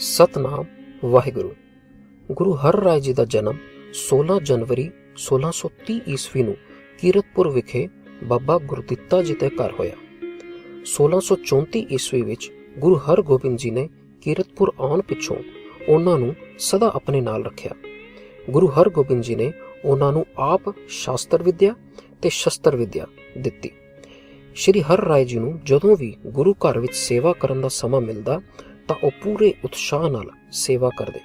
सतनाम वाहिगुरु। गुरु हर राय जी का जन्म 16 जनवरी 1630 ईस्वी नूं कीरतपुर विखे बाबा गुरदित्ता जी के घर होया। 1634 ईस्वी विच गुरु हर गोबिंद जी ने कीरतपुर आउण पिछों उन्हां नूं सदा अपने नाल रखिया। गुरु हर गोबिंद जी ने उन्हां नूं आप शास्त्र विद्या ते शस्त्र विद्या दित्ती। श्री हर राय जी नूं जदों भी गुरु घर विच सेवा करन दा समां मिलदा तां ओह पूरे उत्साह नाल सेवा करदे।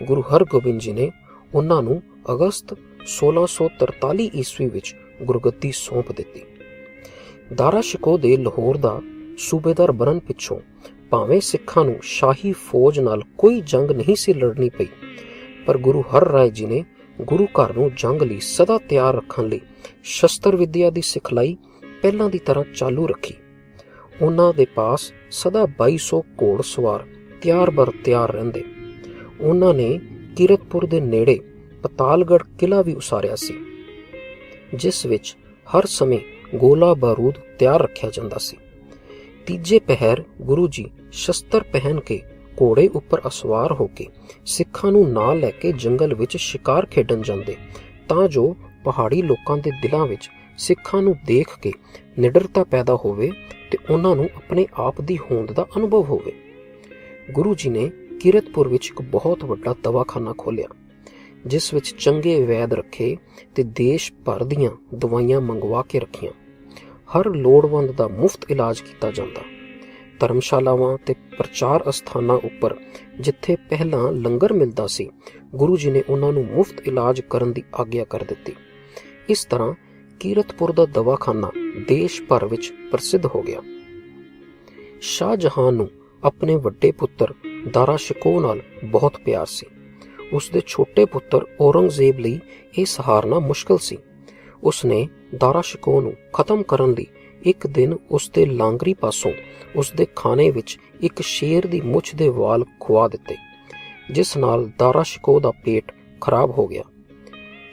गुरु हर गोबिंद जी ने उन्हां नूं अगस्त 1643 ईस्वी विच गुरगद्दी सौंप दित्ती। दारा शिकोह दे लाहौर दा सूबेदार बनन पिछों भावें सिखां नूं शाही फौज नाल कोई जंग नहीं सी लड़नी पई, पर गुरु हर राय जी ने गुरु घर नूं जंग लई सदा तैयार रखण लई शस्त्र विद्या दी सिखलाई पहलां दी तरह चालू रखी। उन्हां दे पास सदा 2200 घोड़ सवार तैयार बर तैयार रहिंदे। उन्हां ने कीरतपुर दे नेड़े पतालगढ़ किला भी उसारिया सी, जिस विच हर समय गोला बारूद तैयार रखिया जांदा सी। तीजे पहर गुरु जी शस्त्र पहन के घोड़े उपर असवार होके सिखां नूं नाल लैके जंगल विच शिकार खेडन जांदे, तां जो पहाड़ी लोकां दे दिलां विच सिखां नूं देख के निडरता पैदा होवे ते उन्हां नूं अपने आप दी होंद दा अनुभव होवे। गुरु जी ने कीरतपुर विच एक बहुत वड्डा दवाखाना खोलिया, जिस विच चंगे वैद रखे ते देश भर दियां दवाइयां मंगवा के रखियां। हर लोड़वंद दा मुफ्त इलाज किया जांदा। धर्मशालावां ते प्रचार अस्थानां उपर जिथे पहलां लंगर मिलदा सी, गुरु जी ने उन्हां नूं मुफ्त इलाज करन दी आग्या कर दित्ती। इस तरह कीरतपुर दा दवाखाना देश भर विच प्रसिद्ध हो गया। शाहजहां नूं अपने वड्डे पुत्र दारा शिकोह नाल बहुत प्यार सी। उसदे छोटे पुत्र औरंगजेब लई इह सहारना मुश्किल सी। उसने दारा शिकोह नूं खत्म करन लई एक दिन उसदे लांगरी पासों उसदे खाने विच एक शेर दी मुछ दे वाल खुआ दित्ते, जिस नाल दारा शिकोह दा पेट खराब हो गया।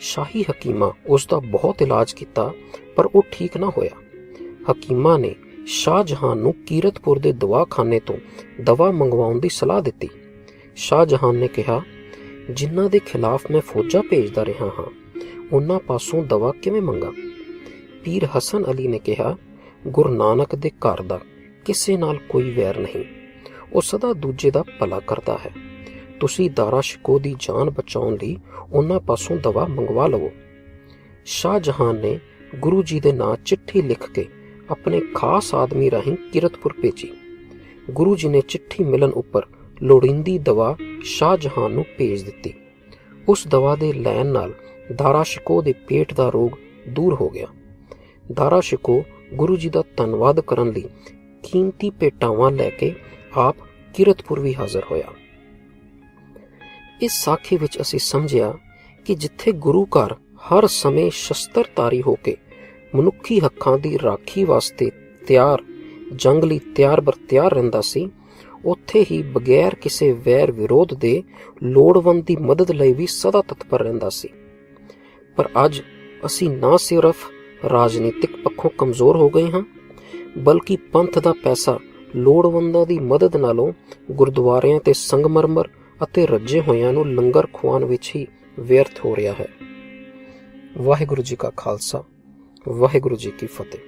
शाही हकीमा उसका बहुत इलाज किया, पर वह ठीक ना होया। हकीमा ने शाहजहां नूं कीरतपुर दे दवाखाने तो दवा मंगवाउण दी सलाह दित्ती। शाहजहां ने कहा, जिन्हां दे खिलाफ मैं फौजा भेजदा रहा हाँ, उन्हां पासों दवा किवें मंगा। पीर हसन अली ने कहा, गुरु नानक दे घर दा किसे नाल कोई वैर नहीं, वह सदा दूजे दा भला करदा है। तुसी दारा शिकोह दी जान बचाउण लई उन्हां पासों दवा मंगवा लवो। शाहजहां ने गुरु जी दे नां चिट्ठी लिख के अपने खास आदमी राहीं कीरतपुर भेजी। गुरु जी ने चिट्ठी मिलन उपर लोड़ींदी दवा शाहजहां नूं भेज दित्ती। उस दवा दे लैण नाल दारा शिकोह दे पेट दा रोग दूर हो गया। दारा शिकोह गुरु जी दा धन्नवाद करन लई कीमती भेटावां लैके आप कीरतपुर भी हाज़र होया। इस साखी विच असीं समझिया कि जिथे गुरु घर हर समय शस्त्रधारी होके मनुखी हक्कां दी राखी वास्ते तैयार जंग लई तैयार बर तैयार रहिंदा सी, उत्थे ही बगैर किसी वैर विरोध दे लोड़वंद दी मदद लई भी सदा तत्पर रहिंदा सी। पर अज असीं ना सिर्फ राजनीतिक पक्षों कमज़ोर हो गए हाँ, बल्कि पंथ दा पैसा लोड़वंदां दी मदद नालों गुरुद्वारियां ते संगमरमर ਅਤੇ ਰੱਜੇ ਹੋਇਆਂ ਨੂੰ ਲੰਗਰ ਖਵਾਉਣ ਵਿੱਚ ਹੀ ਵਿਅਰਥ ਹੋ ਰਿਹਾ ਹੈ। ਵਾਹਿਗੁਰੂ ਜੀ ਕਾ ਖਾਲਸਾ, ਵਾਹਿਗੁਰੂ ਜੀ ਕੀ ਫਤਿਹ।